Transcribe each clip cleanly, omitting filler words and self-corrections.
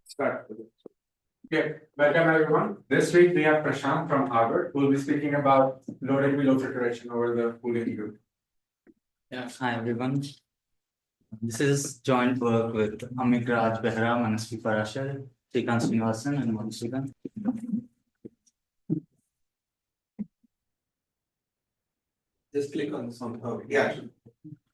Start. Okay, welcome everyone. This week we have Prashanth from Harvard who will be speaking about low-degree low iteration over the Boolean group. Yeah, hi everyone. This is joint work with Amireddy, Manasvi Parashar, Srikanth Srinivasan, and Madhusudan. Just click on somehow. Yeah.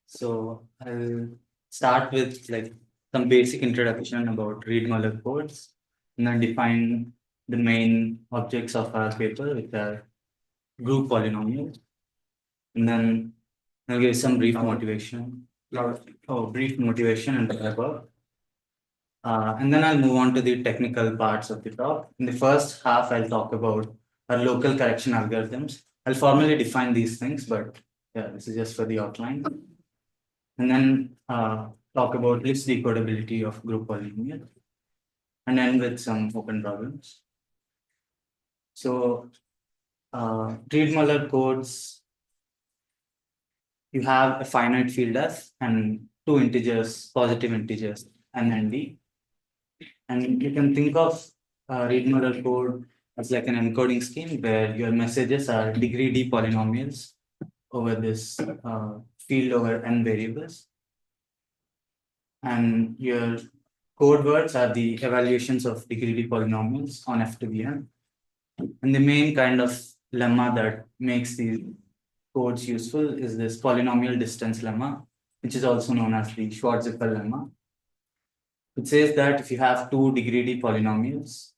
So I'll start with like some basic introduction about Reed-Muller codes, and then define the main objects of our paper, which are group polynomials, and then I'll give some brief motivation. Brief motivation and above. And then I'll move on to the technical parts of the talk. In the first half, I'll talk about our local correction algorithms. I'll formally define these things, but yeah, this is just for the outline. And then talk about list decodability of group polynomials, and end with some open problems. So Reed-Muller codes, you have a finite field f and two integers, positive integers, n and d. And you can think of Reed-Muller code as like an encoding scheme where your messages are degree d polynomials over this field over n variables. And your code words are the evaluations of degree d polynomials on f to the n. And the main kind of lemma that makes these codes useful is this polynomial distance lemma, which is also known as the Schwarzschild lemma. It says that if you have two degree d polynomials,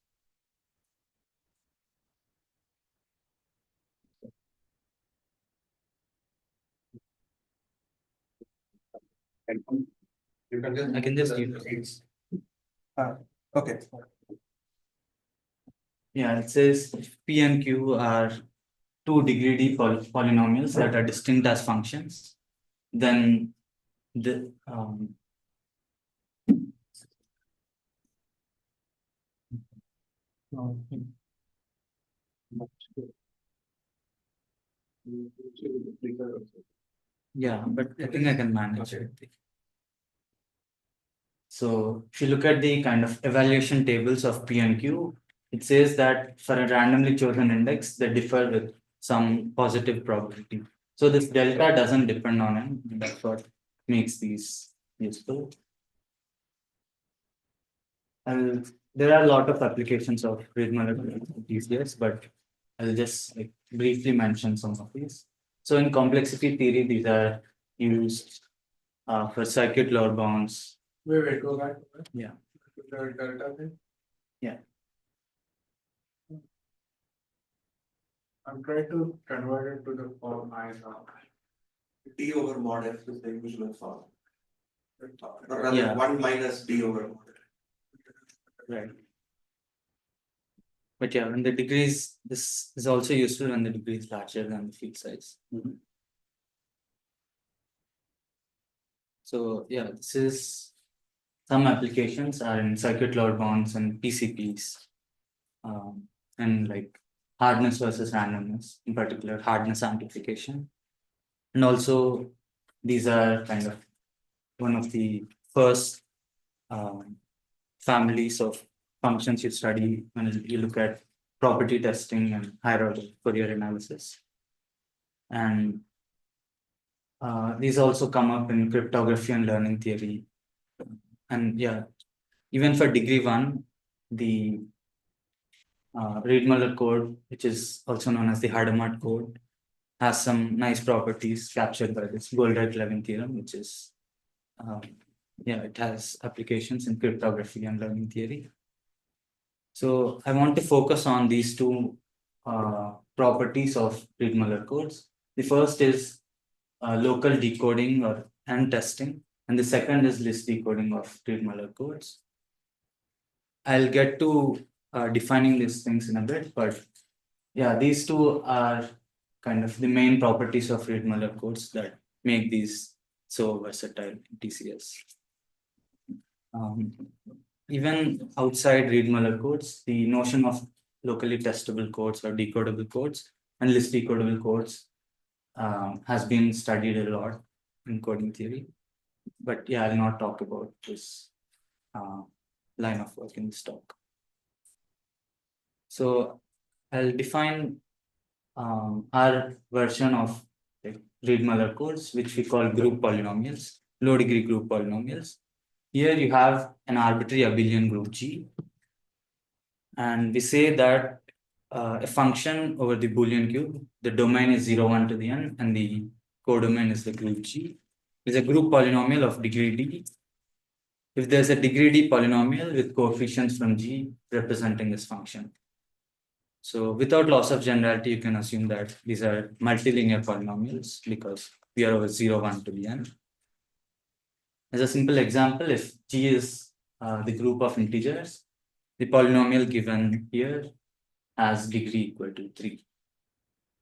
I can just give it. Okay. Yeah, it says if P and Q are two degree d polynomials that are distinct as functions, then the yeah, but I think I can manage it. So if you look at the kind of evaluation tables of P and Q, it says that for a randomly chosen index, they differ with some positive probability. So this delta doesn't depend on n. That's what makes these useful. There are a lot of applications of Reed-Muller these days, but I'll just like briefly mention some of these. So in complexity theory, these are used for circuit lower bounds. Wait, go back. Yeah. The delta thing? Yeah. I'm trying to convert it to the form I now. D over mod f is the usual form. Or rather, Yeah. 1 minus d over mod f. Right. But yeah, when the degrees, this is also useful when the degree is larger than the field size. So yeah, this is some applications are in circuit lower bounds and PCPs, and like hardness versus randomness, in particular hardness amplification. And also these are kind of one of the first families of functions you study when you look at property testing and higher order Fourier analysis. And these also come up in cryptography and learning theory. And yeah, even for degree 1, the Reed-Muller code, which is also known as the Hadamard code, has some nice properties captured by this Goldreich-Levin theorem, which is it has applications in cryptography and learning theory. So I want to focus on these two properties of Reed-Muller codes. The first is local decoding and testing, and the second is list decoding of Reed-Muller codes. I'll get to defining these things in a bit, but yeah, these two are kind of the main properties of Reed-Muller codes that make these so versatile in TCS. Even outside Reed-Muller codes, the notion of locally testable codes or decodable codes and list decodable codes has been studied a lot in coding theory. But yeah, I'll not talk about this line of work in this talk. So I'll define our version of like Reed-Muller codes, which we call group polynomials, low degree group polynomials. Here you have an arbitrary abelian group G, and we say that a function over the Boolean cube, the domain is 0, 1 to the n, and the codomain is the group G, is a group polynomial of degree D. If there's a degree D polynomial with coefficients from G representing this function. So without loss of generality, you can assume that these are multilinear polynomials because we are over 0, 1 to the n. As a simple example, if G is the group of integers, the polynomial given here has degree equal to 3.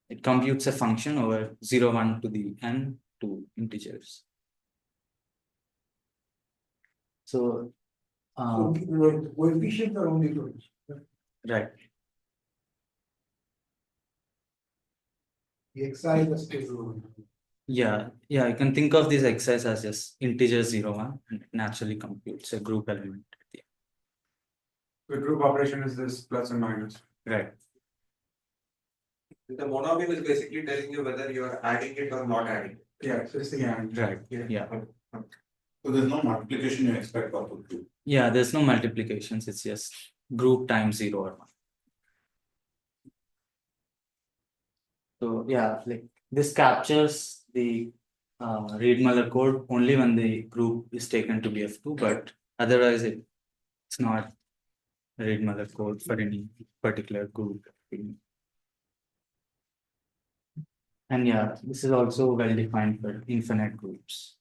It computes a function over 0, 1 to the n to integers. So, the coefficients are only two. right. The xi is still. Yeah, you can think of this exercise as just integer 0, 1, and it naturally computes a group element. The group operation is this plus and minus. Right. The monomial is basically telling you whether you are adding it or not adding it. Yeah, so it's the end. Right. Yeah. So there's no multiplication you expect out of two. Yeah, there's no multiplications, it's just group times 0 or 1. So yeah, like this captures the Reed-Muller code only when the group is taken to be F2, but otherwise it's not a Reed-Muller code for any particular group. And yeah, this is also well defined for infinite groups.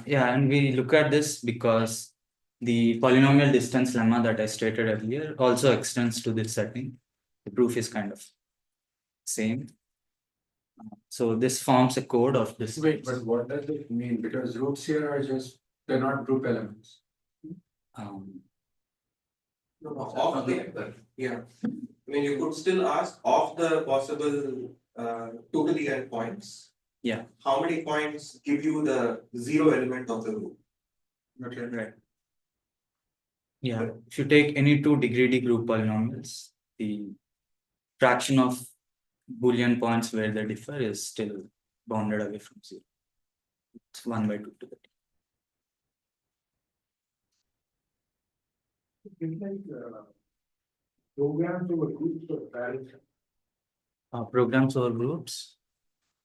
Yeah, and we look at this because the polynomial distance lemma that I stated earlier also extends to this setting. The proof is kind of same. So this forms a code of this. Wait, but what does it mean? Because roots here are just, they're not group elements. Of the, yeah. I mean, you could still ask of the possible 2 to the n points. Yeah. How many points give you the 0 element of the group? Okay, right. Yeah, if you take any two degree D group polynomials, the fraction of Boolean points where they differ is still bounded away from 0. It's 1 by 2 to the t. It's like programs over groups of Barrington. Programs over groups.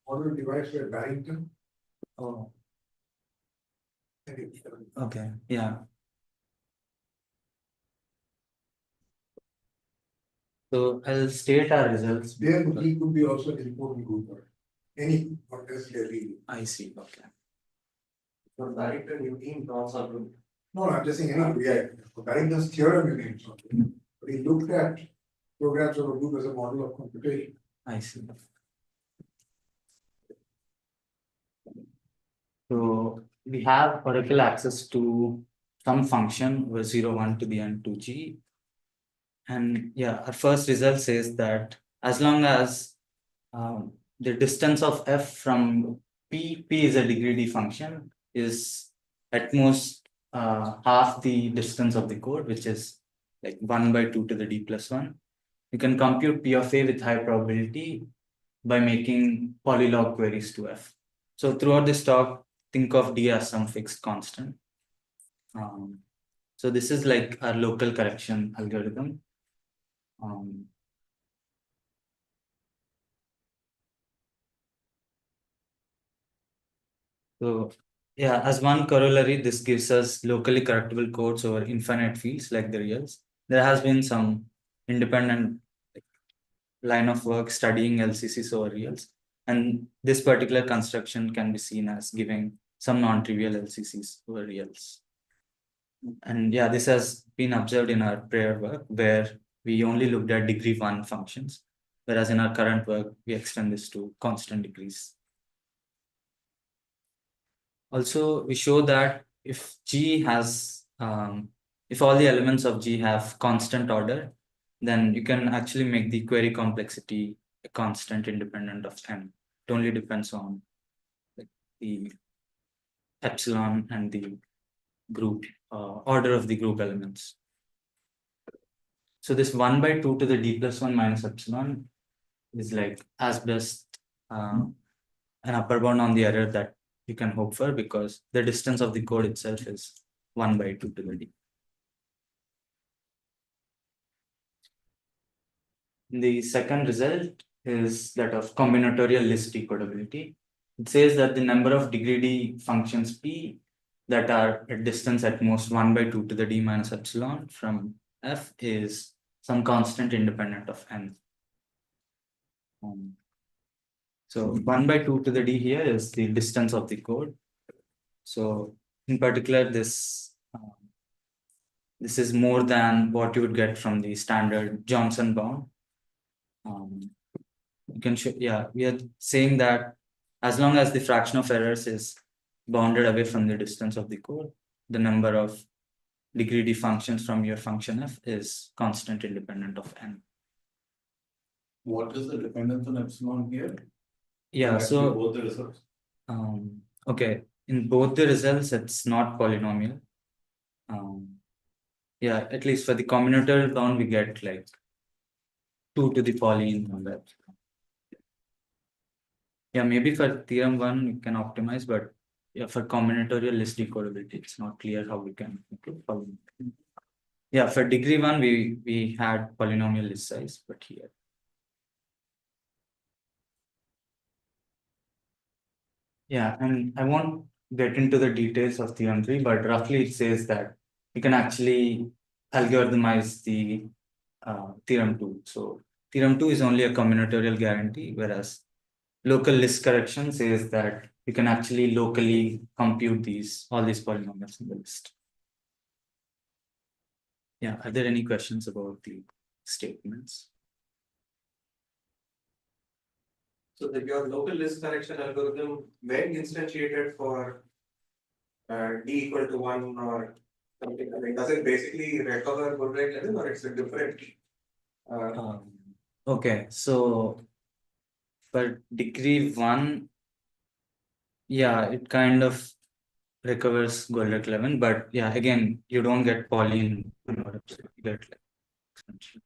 Model device by Barrington. Oh, okay. Yeah. So I'll state our results. There he could be also an important group or any, not necessarily. I see. Okay. For Barrington, you mean norms are group. No, I'm just saying any, yeah, Barrington's theorem you named something. But he looked at programs over group as a model of computation. I see. So we have oracle access to some function over 0, 1 to the n to g. And yeah, our first result says that as long as the distance of f from p is a degree D function, is at most half the distance of the code, which is like 1 by 2 to the d plus 1. You can compute p of a with high probability by making polylog queries to f. So throughout this talk, think of d as some fixed constant. So this is like our local correction algorithm. So yeah, as one corollary, this gives us locally correctable codes over infinite fields like the reals. There has been some independent line of work studying LCCs over reals. And this particular construction can be seen as giving some non-trivial LCCs over reals. And yeah, this has been observed in our prior work where we only looked at degree 1 functions, whereas in our current work, we extend this to constant degrees. Also, we show that if G has, if all the elements of G have constant order, then you can actually make the query complexity a constant independent of n. It only depends on like the epsilon and the group order of the group elements. So this 1 by 2 to the d plus 1 minus epsilon is like as best an upper bound on the error that you can hope for, because the distance of the code itself is 1 by 2 to the d. The second result is that of combinatorial list decodability. It says that the number of degree d functions p that are at distance at most 1 by 2 to the d minus epsilon from f is some constant independent of n. So 1 by 2 to the d here is the distance of the code. So in particular, this is more than what you would get from the standard Johnson bound. You can show, yeah, we are saying that as long as the fraction of errors is bounded away from the distance of the code, the number of degree d functions from your function f is constant independent of n. What is the dependence on epsilon here? Yeah, Actually, so both the results. okay, in both the results, it's not polynomial. Yeah, at least for the combinatorial bound, we get like 2 to the poly on that. Yeah, maybe for theorem 1, we can optimize, but yeah, for combinatorial list decodability, it's not clear how we can include polynomial. Yeah, for degree 1, we had polynomial list size, but here. Yeah, and I won't get into the details of theorem 3, but roughly it says that you can actually algorithmize the theorem 2. So theorem 2 is only a combinatorial guarantee, whereas local list correction says that you can actually locally compute all these polynomials in the list. Yeah, are there any questions about the statements? So that your local list correction algorithm, when instantiated for d equal to 1 or something, I mean, does it basically recover Goodrich level or it's a different? Okay, so for degree 1, yeah, it kind of recovers Goldberg 11, but yeah, again, you don't get Pauline, you get like extension.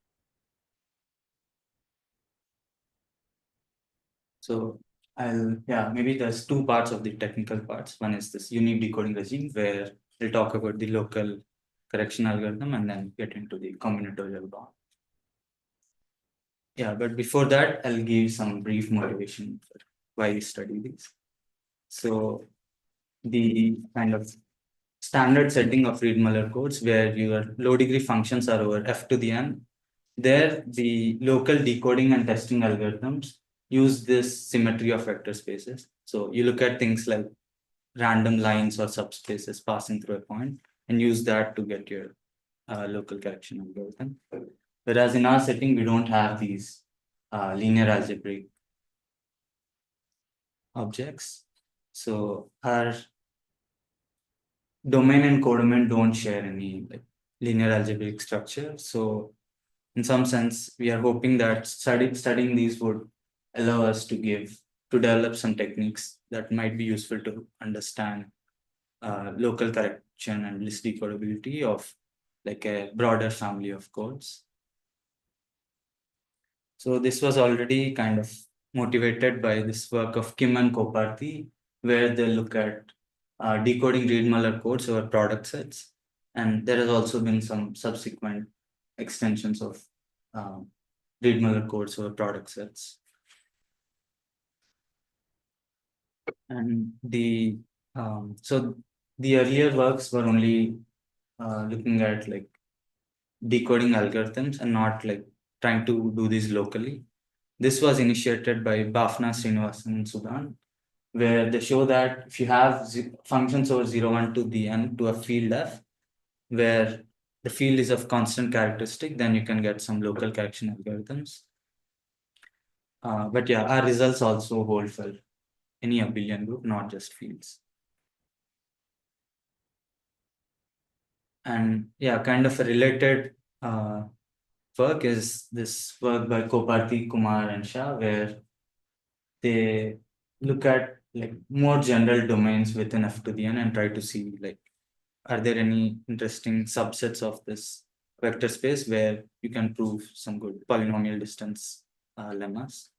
So maybe there's two parts of the technical parts. One is this unique decoding regime, where we'll talk about the local correction algorithm and then get into the combinatorial bound. Yeah, but before that, I'll give some brief motivation for why we study these. So the kind of standard setting of Reed-Muller codes, where your low degree functions are over f to the n, there the local decoding and testing algorithms use this symmetry of vector spaces. So you look at things like random lines or subspaces passing through a point and use that to get your local correction algorithm. Whereas in our setting, we don't have these linear algebraic objects. So our domain and codomain don't share any linear algebraic structure. So in some sense, we are hoping that studying these would allow us to develop some techniques that might be useful to understand local correction and list decodability of like a broader family of codes. So this was already kind of motivated by this work of Kim and Koparthi, where they look at decoding Reed-Muller codes over product sets. And there has also been some subsequent extensions of Reed-Muller codes over product sets. And so the earlier works were only looking at like decoding algorithms and not like trying to do this locally. This was initiated by Bafna, Srinivasan, and Sudan, where they show that if you have functions over 0, 1 to the n to a field f, where the field is of constant characteristic, then you can get some local correction algorithms. But yeah, our results also hold for any abelian group, not just fields. And yeah, kind of a related work is this work by Koparthi, Kumar, and Shah, where they look at like more general domains within F to the n and try to see like, are there any interesting subsets of this vector space where you can prove some good polynomial distance lemmas.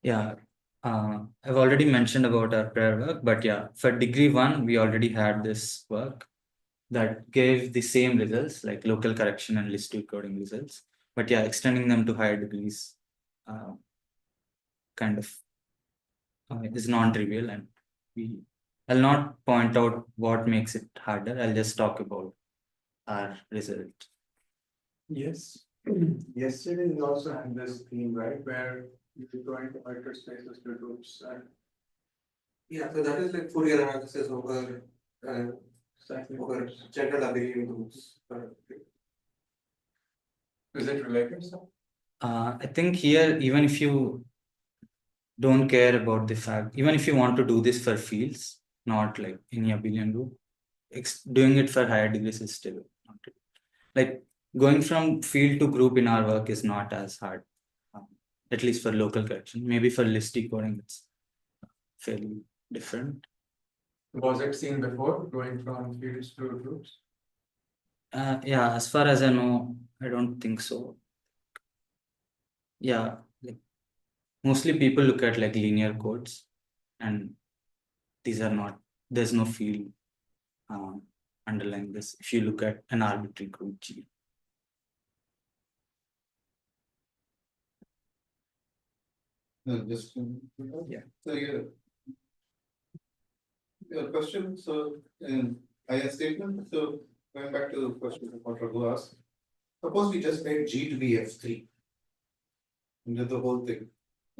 Yeah, I've already mentioned about our prior work, but yeah, for degree 1, we already had this work that gave the same results, like local correction and list coding results. But yeah, extending them to higher degrees kind of is non-trivial, and I'll not point out what makes it harder. I'll just talk about our result. Yes. Yesterday we also had this theme, right, where you're going to vector spaces to groups and Yeah, so that is like Fourier analysis over exactly. over general Abelian groups. Is it related? So? I think here, even if you don't care about the fact, even if you want to do this for fields, not like any Abelian group, doing it for higher degrees is still not really. Like going from field to group in our work is not as hard, at least for local correction. Maybe for list decoding, it's fairly different. Was it seen before, going from fields to groups? Yeah, as far as I know, I don't think so. Yeah, like mostly people look at like linear codes, and these are not, there's no field underlying this if you look at an arbitrary group G. No, just. Yeah. So your question, so in higher statement, so going back to the question that Raghu asked, suppose we just made G to be F3. And the whole thing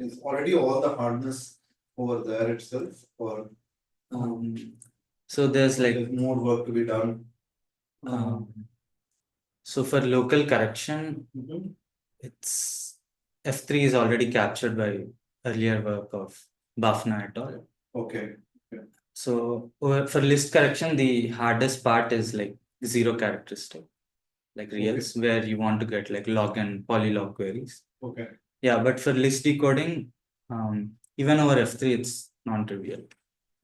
is already all the hardness over there itself, or So there's like there's more work to be done. So for local correction, it's F3 is already captured by earlier work of Bafna et al. Okay. So for list correction, the hardest part is like zero characteristic, like reals, where you want to get like log and polylog queries. Okay. Yeah, but for list decoding, even over F3, it's non-trivial.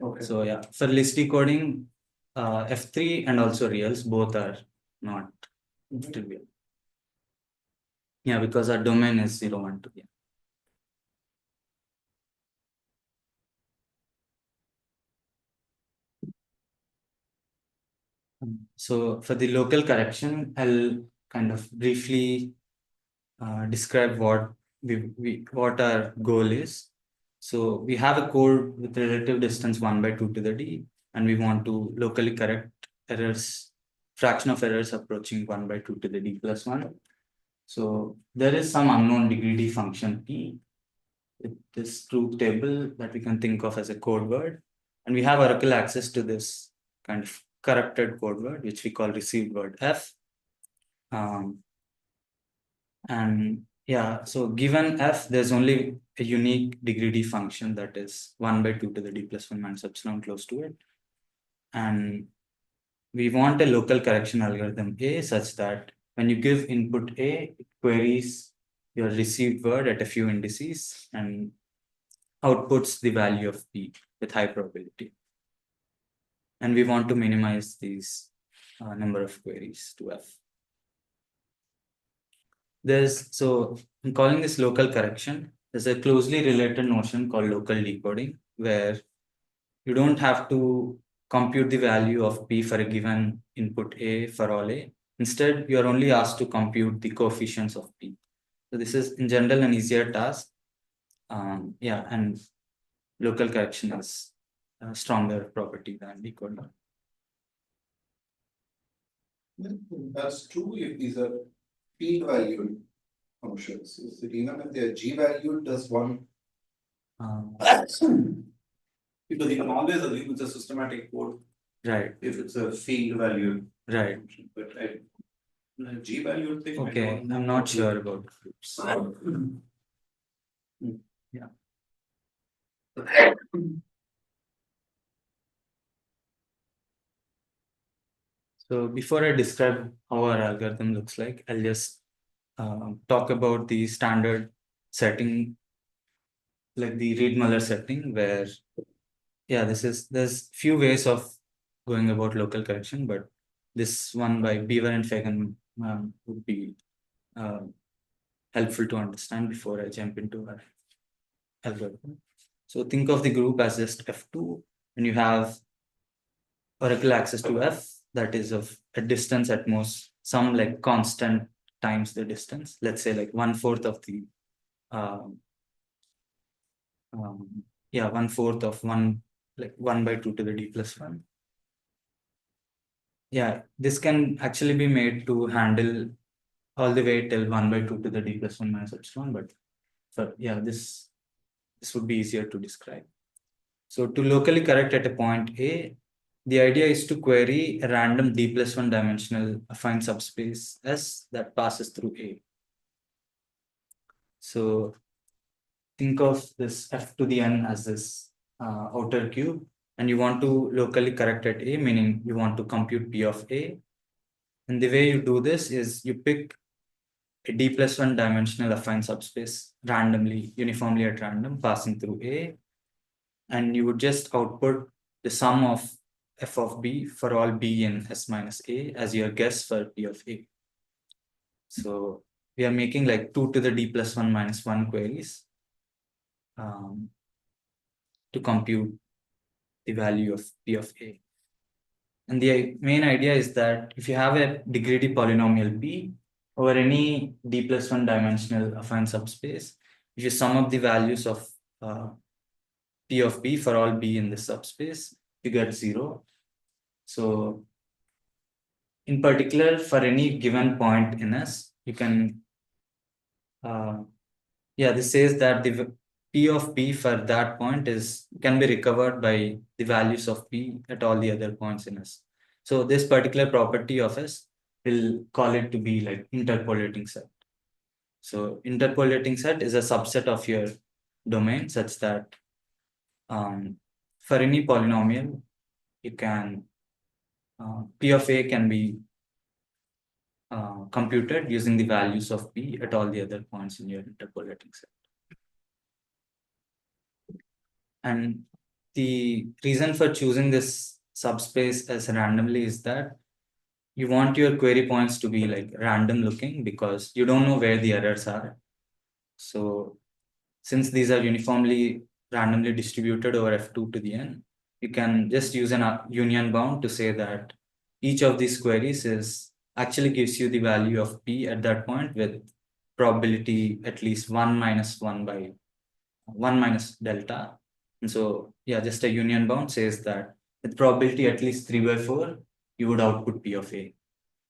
Okay. So yeah, for list decoding, F3 and also reals both are not trivial. Yeah, because our domain is 0, 1, 2. Yeah. So for the local correction, I'll kind of briefly describe what what our goal is. So we have a code with relative distance 1 by 2 to the d, and we want to locally correct errors, fraction of errors approaching 1 by 2 to the d plus 1. So there is some unknown degree d function p with this truth table that we can think of as a code word, and we have Oracle access to this kind of corrupted code word, which we call received word f. And yeah, so given f, there's only a unique degree d function that is 1 by 2 to the d plus 1 minus epsilon close to it. And we want a local correction algorithm A such that when you give input A, it queries your received word at a few indices and outputs the value of B with high probability. And we want to minimize these number of queries to f. So in calling this local correction, there's a closely related notion called local decoding, where you don't have to compute the value of P for a given input A for all A. Instead, you are only asked to compute the coefficients of P. So this is in general an easier task. Yeah, and local correction is a stronger property than decoder. That's true if these are field valued functions. Is it even if they are G valued, does one? Because you can always assume it's a systematic code Right. if it's a field valued Right. function. But G valued thing. Okay, I'm not sure about groups. Yeah. So before I describe how our algorithm looks like, I'll just talk about the standard setting like the Reed-Muller setting where, yeah, there's few ways of going about local correction, but this one by Beaver and Fagan would be helpful to understand before I jump into our algorithm. So think of the group as just F2, and you have oracle access to F that is of a distance at most some like constant times the distance. Let's say like 1/4 of the yeah, 1/4 of 1/2 to the d plus 1. Yeah, this can actually be made to handle all the way till 1/2 to the d plus 1 minus epsilon, but yeah, this would be easier to describe. So to locally correct at a point A, the idea is to query a random d plus 1 dimensional affine subspace S that passes through A. So think of this F to the n as this outer cube, and you want to locally correct at A, meaning you want to compute P of A. And the way you do this is you pick a d plus 1 dimensional affine subspace randomly, uniformly at random, passing through A, and you would just output the sum of f of b for all b in S minus A as your guess for P of A. So we are making like 2 to the d plus 1 minus 1 queries to compute the value of P of A. And the main idea is that if you have a degree polynomial P over any d plus 1 dimensional affine subspace, if you sum up the values of P of B for all B in this subspace, you get 0. So in particular, for any given point in S, you can, yeah, this says that the P of B for that point can be recovered by the values of P at all the other points in S. So this particular property of S, we'll call it to be like interpolating set. So interpolating set is a subset of your domain such that for any polynomial, you can P of A can be computed using the values of P at all the other points in your interpolating set. And the reason for choosing this subspace as randomly is that you want your query points to be like random looking because you don't know where the errors are. So since these are uniformly randomly distributed over F2 to the n, you can just use an union bound to say that each of these queries actually gives you the value of P at that point with probability at least 1 minus 1 by 1 minus delta. And so, yeah, just a union bound says that with probability at least 3/4, you would output P of A.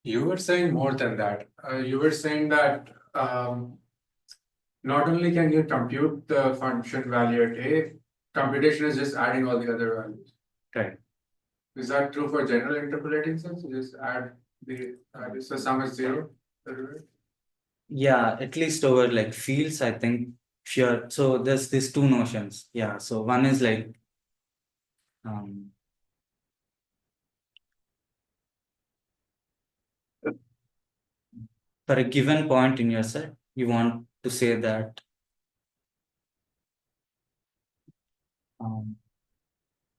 You were saying more than that. You were saying that not only can you compute the function value at A, computation is just adding all the other values. Right. Is that true for general interpolating sets? You just add the values, so sum is 0. Yeah, at least over like fields, I think. Sure. So there's these two notions. Yeah. So one is like for a given point in your set, you want to say that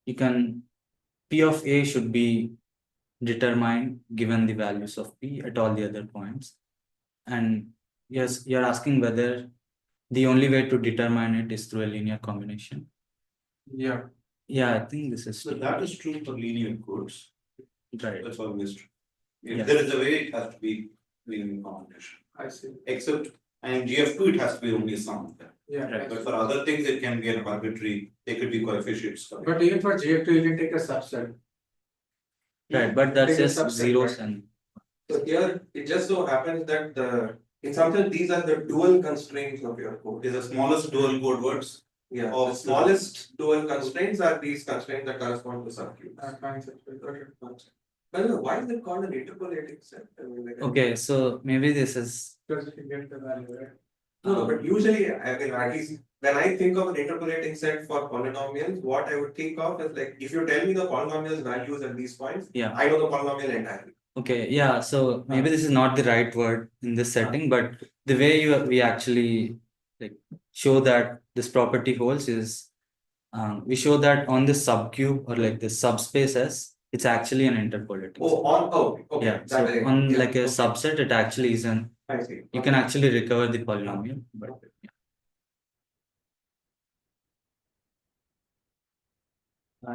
you can P of A should be determined given the values of P at all the other points. And yes, you're asking whether the only way to determine it is through a linear combination. Yeah. Yeah, I think this is So true. that is true for linear codes. Right. That's always true. If Yeah. there is a way, it has to be linear combination. I see. Except, and GF2, it has to be only sum of them. Yeah. Right. But for other things, it can be an arbitrary, they could be coefficients. But even for GF2, you can take a subset. Right, but that's Take a just subset, zeros right? and So here, it just so happens that in some sense, these are the dual constraints of your code. It is the smallest dual code words. Yeah, Of the smallest dual constraints are these constraints that correspond to subcubes. By the way, why is it called an interpolating set? I mean, like, okay, so maybe this is Because you get the value, right? No, but usually, I mean, at least when I think of an interpolating set for polynomials, what I would think of is like, if you tell me the polynomial's values at these points, yeah. I know the polynomial entirely. Okay, yeah. So maybe this is not the right word in this setting, but the way we actually like show that this property holds is we show that on this subcube or like this subspace S, it's actually an interpolating. Okay. Yeah, so on Yeah, like a okay. subset, it actually is an, I see. you can actually recover the polynomial, but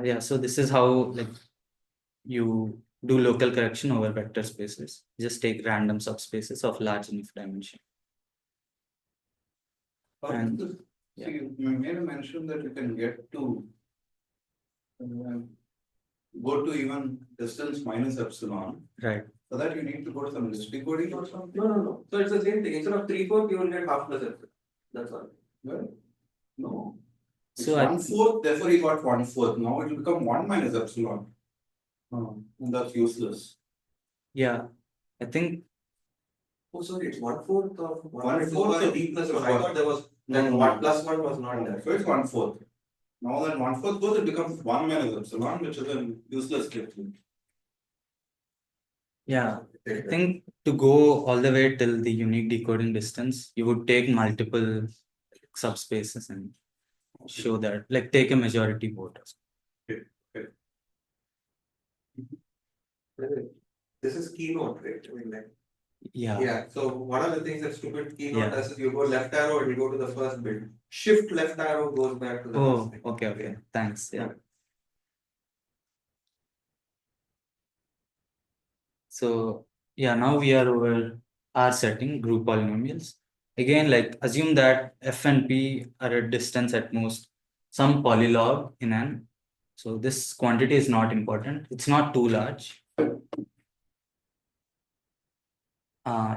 yeah, so this is how like you do local correction over vector spaces. Just take random subspaces of large enough dimension. And So you made a mention that you can get to go to even distance minus epsilon. right. For that you need to go to some list decoding or something. No. So it's the same thing. Instead of 3/4, you will get half plus epsilon. That's all. Well, no. It's So I- 1/4, therefore you got 1/4. Now it will become 1 minus epsilon. And that's useless. Yeah, I think Oh, sorry, it's 1/4 of 1/4 of d plus 1. I what? thought there was No, that no, 1 no. plus 1 was not there. So it's 1/4. Now that 1/4 goes, it becomes 1 minus epsilon, which is a useless statement. yeah, I think to go all the way till the unique decoding distance, you would take multiple subspaces and show that, like take a majority vote. This is keynote, right? I mean, like, Yeah, yeah. So one of the things that stupid keynote Yeah. does is you go left arrow and you go to the first bit. Shift left arrow goes back to the oh, first thing. okay, thanks, yeah. So yeah, now we are over our setting, group polynomials. Again, like assume that f and p are at distance at most some polylog in n. So this quantity is not important. It's not too large.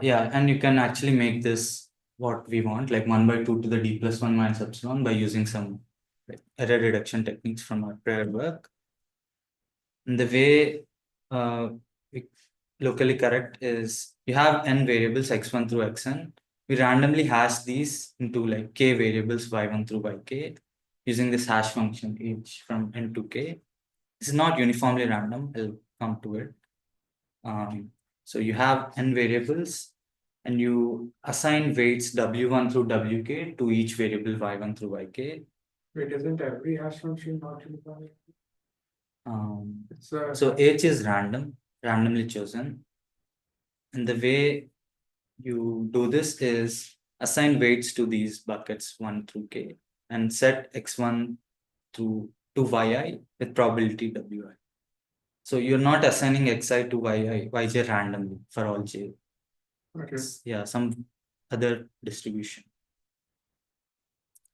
Yeah, and you can actually make this what we want, like 1/2 to the d plus 1 minus epsilon by using some like, error reduction techniques from our prior work. And the way we locally correct is you have n variables x1 through xn. We randomly hash these into like k variables y1 through yk using this hash function h from n to k. This is not uniformly random. I'll come to it. So you have n variables and you assign weights w1 through wk to each variable y1 through yk. Wait, isn't every hash function not uniform? It's So h is random, randomly chosen. And the way you do this is assign weights to these buckets 1 through k and set x1 to yi with probability wi. So you're not assigning xi to yj randomly for all j. okay. Yeah, some other distribution.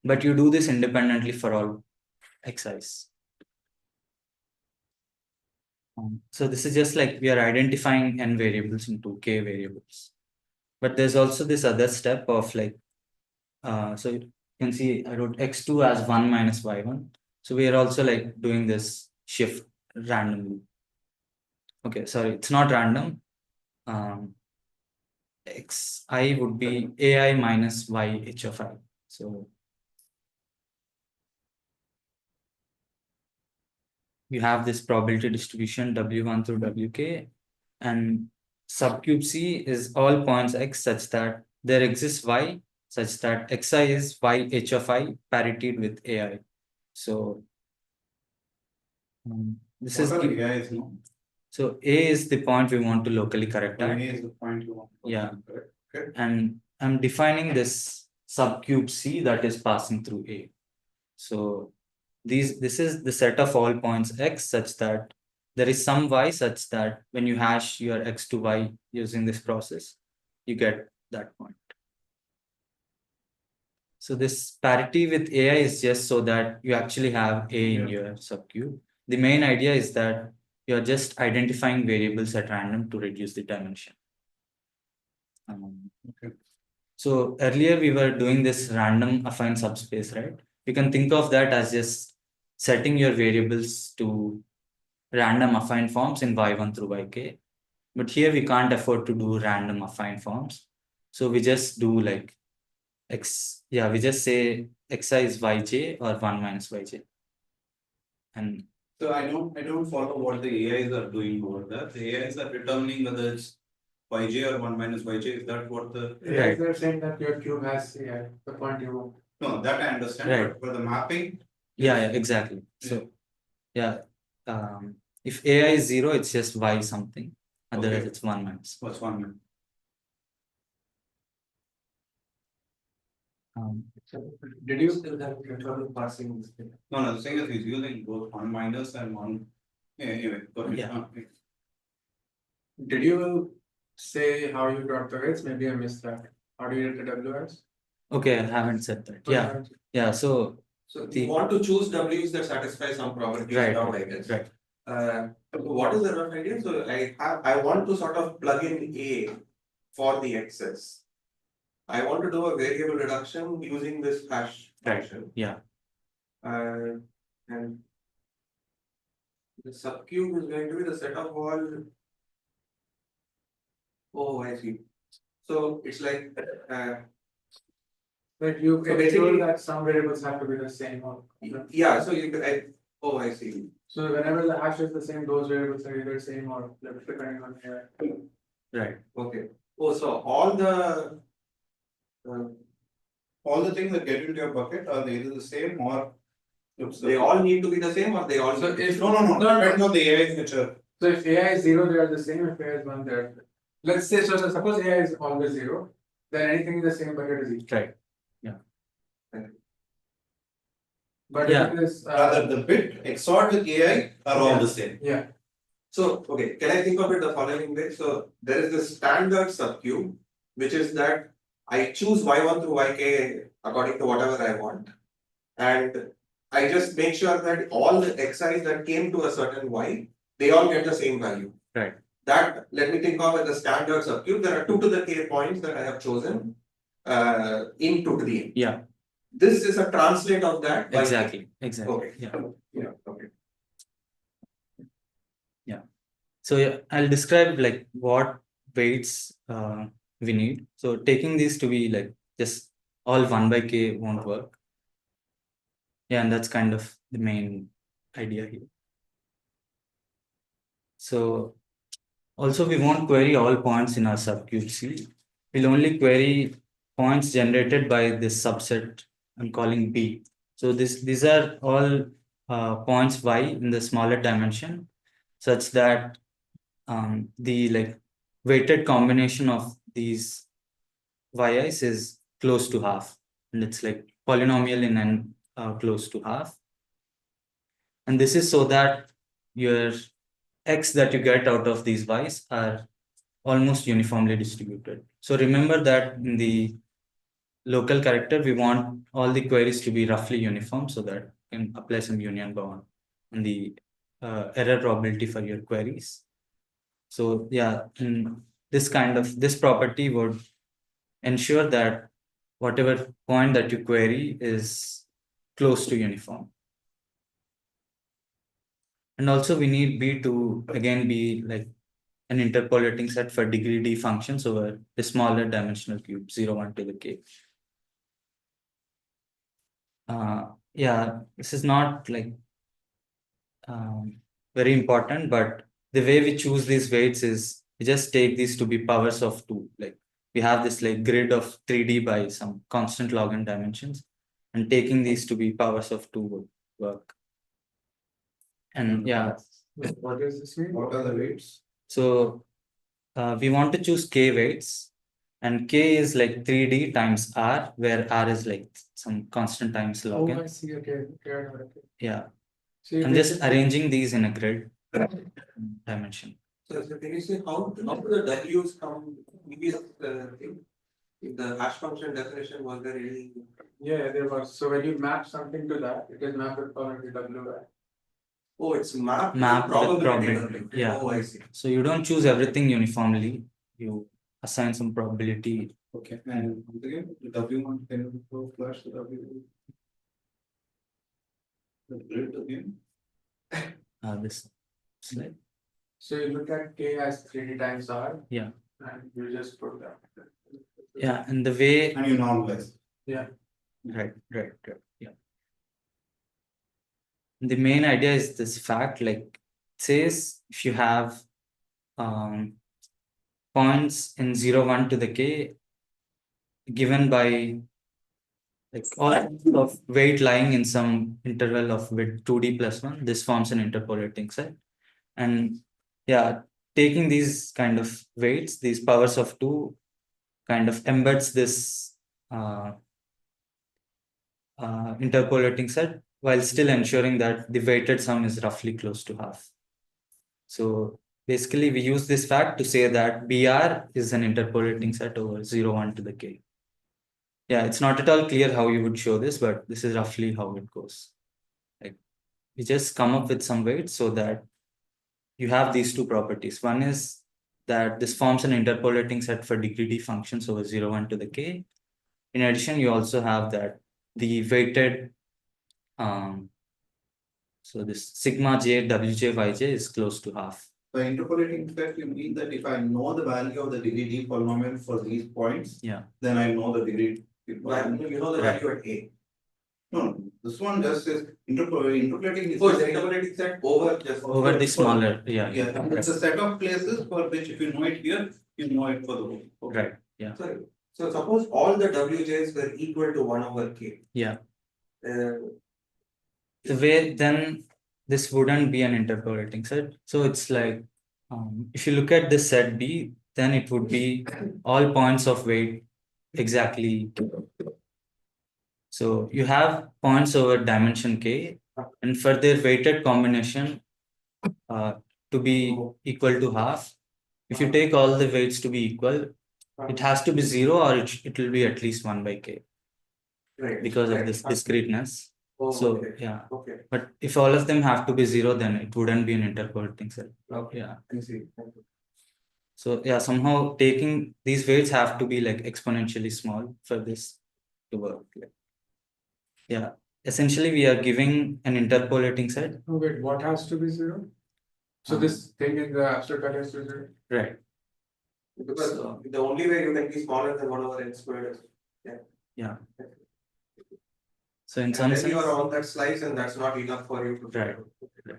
But you do this independently for all xi's. So this is just like we are identifying n variables into k variables. But there's also this other step of like, so you can see I wrote x2 as 1 minus y1. So we are also like doing this shift randomly. Okay, sorry, it's not random. Xi would be ai minus y h of I. So you have this probability distribution w1 through wk, and subcube C is all points x such that there exists y such that xi is y h of I paritied with ai. So this is What are the, AIs now? so a is the point we want to locally correct A at, is the point you want. to Yeah. correct. Okay. and I'm defining this subcube C that is passing through a. So this is the set of all points x such that there is some y such that when you hash your x to y using this process, you get that point. So this parity with AI is just so that you actually have A in your subcube. The main idea is that you're just identifying variables at random to reduce the dimension. Okay. So earlier we were doing this random affine subspace, right? You can think of that as just setting your variables to random affine forms in y1 through yk. But here we can't afford to do random affine forms. So we just do like we just say xi is yj or 1 minus yj. And So I don't follow what the AIs are doing over there. The AIs are determining whether it's yj or 1 minus yj. Is that what the Right. They're saying that your cube has the point you want. No, that I understand, Right. but for the mapping, Yeah, exactly. So, yeah, if AI is 0, it's just Y something. Otherwise, Okay. it's 1 minus. what's 1 minute? Did you? Still have trouble parsing this thing. No, the thing is, he's using both 1 minus and 1. Yeah, anyway, go ahead. Yeah. Did you say how you got the weights? Maybe I missed that. How do you get the WS? Okay, I haven't said that. Yeah. So, So The- you want to choose W's that satisfy some property Right, now, I guess. right. So what is the rough idea? So I want to sort of plug in A for the excess. I want to do a variable reduction using this hash Right. function. yeah, And the subcube is going to be the set of all. Oh, I see. So it's like, But you So so basically- that some variables have to be the same. yeah, so you, oh, I see. So whenever the hash is the same, those variables are either same or depending on here. right. Okay. Oh, so all the. All the things that get into your bucket are they either the same or. They all need to be the same or they all. So if No, depends on the AI feature. So if AI is 0, they are the same. If AI is 1, they are. Let's say so. Suppose AI is always 0, then anything in the same bucket is equal. Right. But Yeah. if it is Rather, the bit XORed with AI are all the same. yeah. So, okay, can I think of it the following way? So there is this standard subcube, which is that I choose y1 through yk according to whatever I want. And I just make sure that all the xi's that came to a certain y, they all get the same value. Right. That, let me think of as the standard subcube. There are 2 to the k points that I have chosen in 2 to the n. Yeah, This is a translate of that. by k. exactly. Okay. Yeah. Okay. So yeah, I'll describe like what weights we need. So taking these to be like just all 1 by k won't work. Yeah, and that's kind of the main idea here. So also we won't query all points in our subcube C. We'll only query points generated by this subset I'm calling B. So these are all points y in the smaller dimension, such that the like weighted combination of these yi's is close to half, and it's like polynomial in n close to half. And this is so that your x that you get out of these y's are almost uniformly distributed. So remember that in the local character, we want all the queries to be roughly uniform so that you can apply some union bound on the error probability for your queries. So yeah, this property would ensure that whatever point that you query is close to uniform. And also we need B to again be like an interpolating set for degree D functions over the smaller dimensional cube 0, 1 to the k. Yeah, this is not like very important, but the way we choose these weights is we just take these to be powers of 2. Like we have this like grid of 3D by some constant log n dimensions, and taking these to be powers of 2 would work. And yeah, What does this mean? What are the weights? so we want to choose k weights, and k is like 3D times r, where r is like some constant times log Oh, n. I see. Okay. Yeah, So I'm just arranging these in a grid dimension. So can you say how do the W's come? Maybe if the hash function definition was there any? Yeah, there was. So when you map something to that, it is mapped according to WI. Oh, it's mapped. Map the probability. probability, yeah. Oh, I see. So you don't choose everything uniformly. You assign some probability. Okay, and once again, the W1 can you go flash the W. The grid again. This slide. So you look at K as 3D times R. Yeah. And you just put that. Yeah, and the way And you normalize. right. Yeah. The main idea is this fact, like it says if you have points in 0, 1 to the k given by like all of weight lying in some interval of width 2D plus 1, this forms an interpolating set. And yeah, taking these kind of weights, these powers of 2 kind of embeds this interpolating set while still ensuring that the weighted sum is roughly close to half. So basically we use this fact to say that BR is an interpolating set over 0, 1 to the k. Yeah, it's not at all clear how you would show this, but this is roughly how it goes. Like you just come up with some weights so that you have these two properties. One is that this forms an interpolating set for degree D functions over 0, 1 to the k. In addition, you also have that the weighted so this sigma j wj yj is close to half. By interpolating set, you mean that if I know the value of the degree D polynomial for these points, Yeah. then I know the degree. You know the value at A. No, this one just says interpolating is. Oh, it's the interpolating set over just. Over the smaller, yeah. Yeah, it's a set of places for which if you know it here, you know it for the whole. Okay. Right. Yeah. Sorry. So suppose all the WJs were equal to 1 over K. Yeah. Uh, The way then this wouldn't be an interpolating set. So it's like if you look at this set B, then it would be all points of weight exactly. So you have points over dimension k, and for their weighted combination to be equal to half, if you take all the weights to be equal, it has to be 0 or it will be at least 1 by k right. because of right. this discreteness. Oh, So okay. yeah, Okay. but if all of them have to be 0, then it wouldn't be an interpolating set. Okay. Yeah. I see. So yeah, somehow taking these weights have to be like exponentially small for this to work. Yeah, essentially we are giving an interpolating set. Oh, wait, what has to be 0? So this thing in the abstract value has to be 0? Right. Because the only way you can be smaller than 1 over n squared is. Yeah. So in And some then sense, you are on that slice and that's not enough for you to. Right.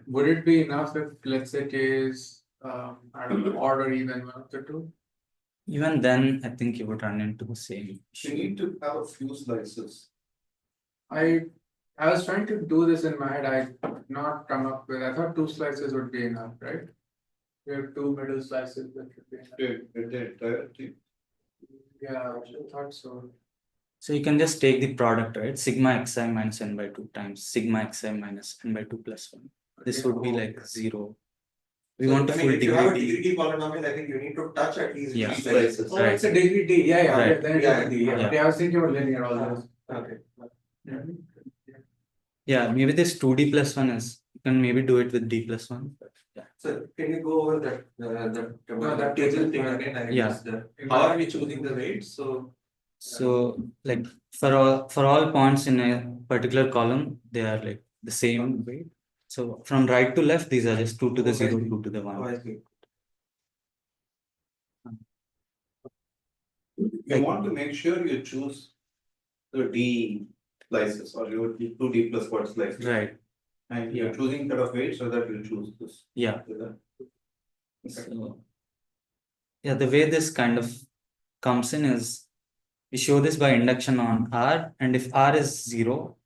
Would it be enough if, let's say, k is, I don't know, odd or even one of the two? even then, I think you would run into the same. You need to have a few slices. I was trying to do this in my head, I could not come up with, I thought 2 slices would be enough, right? We have 2 middle slices that should be enough. Yeah, I thought so. So you can just take the product, right? Sigma xi minus n by 2 times sigma xi minus n by 2 plus 1. This would be like 0. We So, want a I mean, full if you have a degree. degree D polynomial, I think you need to touch at least Yeah. 3 slices. Oh, it's a degree D, yeah, Right. okay, then it's a D, yeah, Yeah. okay, I was thinking about linear all this. Okay. Yeah, maybe this 2D plus 1 is, you can maybe do it with D plus 1. But yeah. So can you go over that, that table table thing thing again? I Yeah. missed that. How are we choosing the weights? So like for all points in a particular column, they are like the same weight. So from right to left, these are just 2 to the 0, 2 to the 1. Oh, I see. You want to make sure you choose the D slices or you would do 2D plus 1 slices. Right. And you're choosing set of weights so that you choose this. Yeah. Okay. So yeah, the way this kind of comes in is we show this by induction on R, and if R is 0,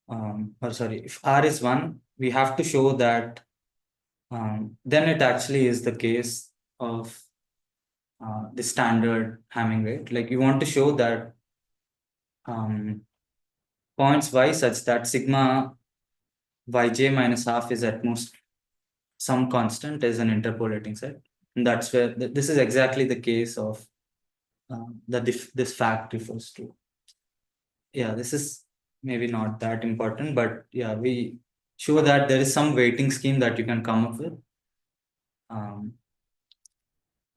if R is 1, we have to show that then it actually is the case of the standard Hamming weight. Like you want to show that points y such that sigma yj minus half is at most some constant is an interpolating set. And that's where this is exactly the case of that this fact refers to. Yeah, this is maybe not that important, but yeah, we show that there is some weighting scheme that you can come up with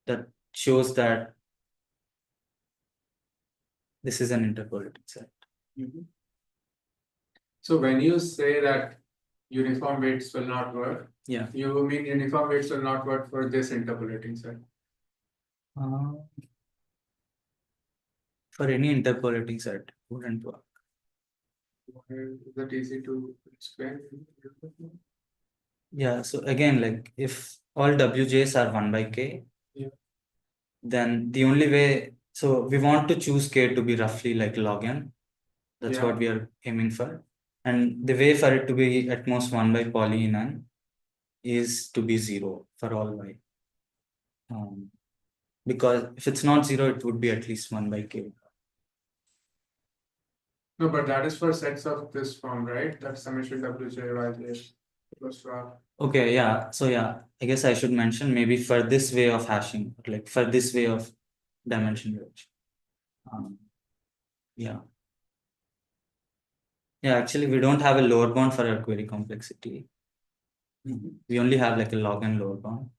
that shows that this is an interpolating set. So when you say that uniform weights will not work, Yeah. you mean uniform weights will not work for this interpolating set? For any interpolating set, wouldn't work. Is that easy to explain? Yeah, so again, like if all wj's are 1 by k, Yeah. then the only way, so we want to choose k to be roughly like log n. That's Yeah. what we are aiming for. And the way for it to be at most 1 by poly in N is to be 0 for all y. Because if it's not 0, it would be at least 1 by k. No, but that is for sets of this form, right? That's summation wj yj plus r. Okay, yeah. So yeah, I guess I should mention maybe for this way of hashing, like for this way of dimension reduction. Yeah. Yeah, actually we don't have a lower bound for our query complexity. We only have like a log and lower bound.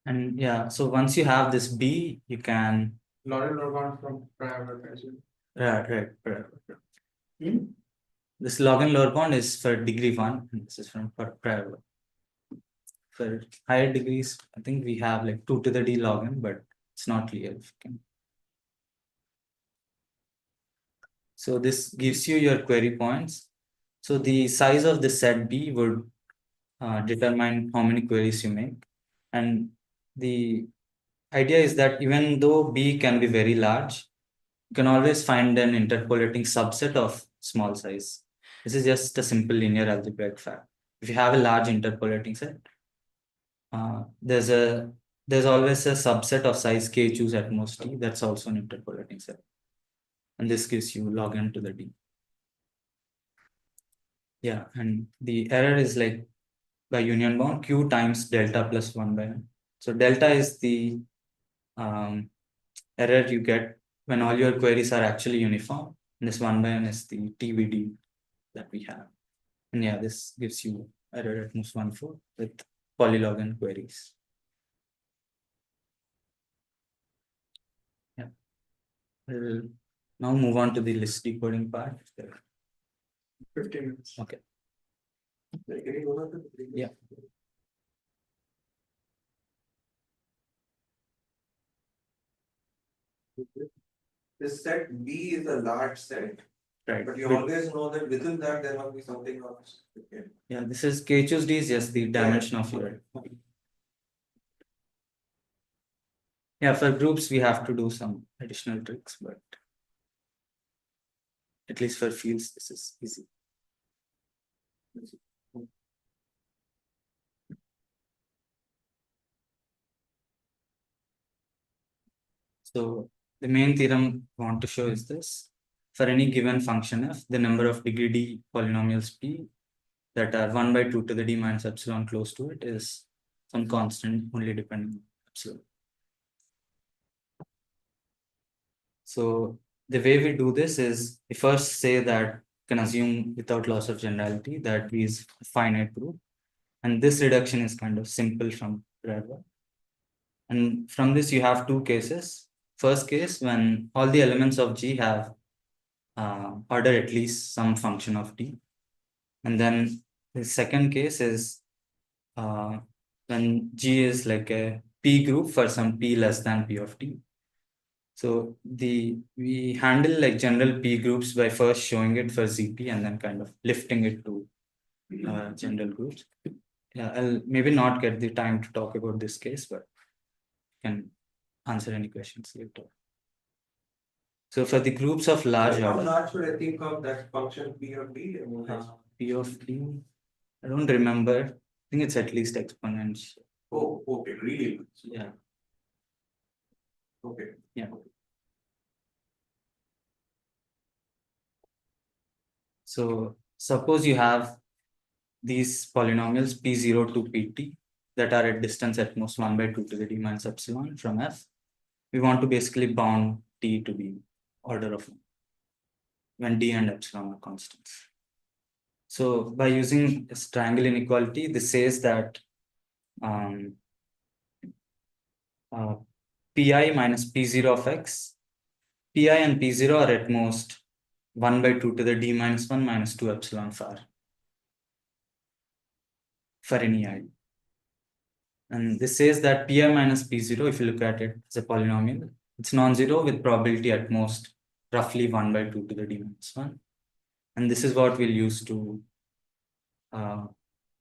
And yeah, so once you have this B, you can Laurel Orban from prior version. right. This log and lower bound is for degree 1, and this is from for prior one. For higher degrees, I think we have like 2 to the d log n, but it's not clear if you can. So this gives you your query points. So the size of the set B would determine how many queries you make. And the idea is that even though B can be very large, you can always find an interpolating subset of small size. This is just a simple linear algebraic fact. If you have a large interpolating set, there's always a subset of size k choose at most t that's also an interpolating set. And this gives you log n to the d. Yeah, and the error is like by union bound q times delta plus 1 by n. So delta is the error you get when all your queries are actually uniform. And this 1 by n is the TBD that we have. And yeah, this gives you error at most 1/4 with polylog n queries. Yeah. We'll now move on to the list decoding part. 15 minutes. Okay. Can you go back to the previous? Yeah. This set B is a large set, Right. but you always know that within that there must be something else. Okay. Yeah, this is k choose d is just the dimension of your. Yeah, for groups we have to do some additional tricks, but at least for fields this is easy. So the main theorem I want to show is this. For any given function f, the number of degree d polynomials p that are 1 by 2 to the d minus epsilon close to it is some constant only depending on epsilon. So the way we do this is we first say that can assume without loss of generality that V is a finite group. And this reduction is kind of simple from Reed-Muller. And from this you have two cases. First case, when all the elements of G have order at least some function of D. And then the second case is when G is like a P group for some P less than P of D. So we handle like general P groups by first showing it for ZP and then kind of lifting it to general groups. Yeah, I'll maybe not get the time to talk about this case, but can answer any questions later. So for the groups of large How order, large should I think of that function P of D? P of D, I don't remember. I think it's at least exponential. Oh, okay, really? Yeah. Okay. Yeah. So suppose you have these polynomials P0 to Pt that are at distance at most 1 by 2 to the d minus epsilon from F. We want to basically bound T to be order of 1 when D and epsilon are constants. So by using this triangle inequality, this says that Pi minus P0 of X, Pi and P0 are at most 1 by 2 to the d minus 1 minus 2 epsilon far for any I. And this says that Pi minus P0, if you look at it as a polynomial, it's non-zero with probability at most roughly 1 by 2 to the d minus 1. And this is what we'll use to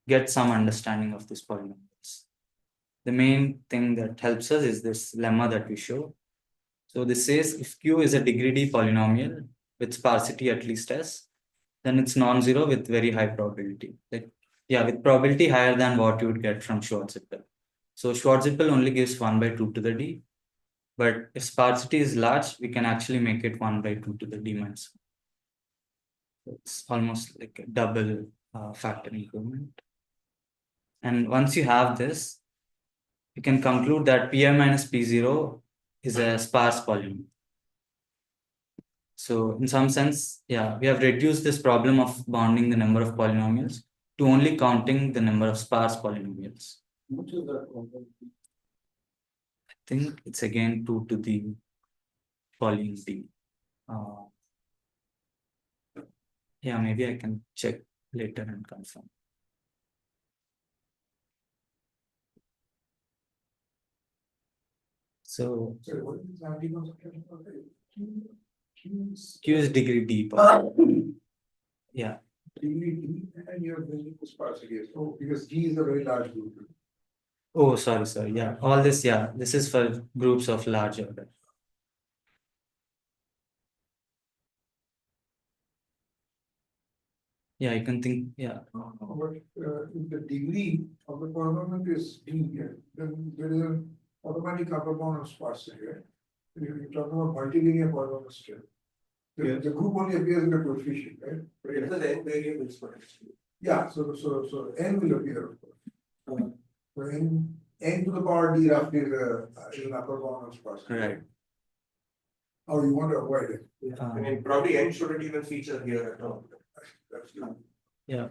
get some understanding of these polynomials. the main thing that helps us is this lemma that we show. So this says if Q is a degree D polynomial with sparsity at least S, then it's non-zero with very high probability. Like, yeah, with probability higher than what you would get from Schwarzschild. So Schwarzschild only gives 1/2 to the D, but if sparsity is large, we can actually make it 1/2 to the D minus 1. It's almost like a double factor improvement. And once you have this, you can conclude that Pi minus P0 is a sparse polynomial. So in some sense, yeah, we have reduced this problem of bounding the number of polynomials to only counting the number of sparse polynomials. Which is that one? I think it's again 2 to the poly D. Yeah, maybe I can check later and confirm. So So what is the anti-concentration of the Q is degree D. Yeah. degree D and you're bringing the sparsity. So because D is a very large group. Oh, sorry. Yeah, all this, yeah, this is for groups of large order. Yeah, you can think, yeah. But if the degree of the polynomial is D, then there is an automatic upper bound of sparsity, right? If you talk about multilinear polynomial still. The group only appears in the coefficient, right? It is an n variables for it. Yeah, so n will appear, of course. So n to the power d roughly is an upper bound of sparsity. Right. How you want to avoid it? I mean, probably n shouldn't even feature here at all. That's true. Yeah.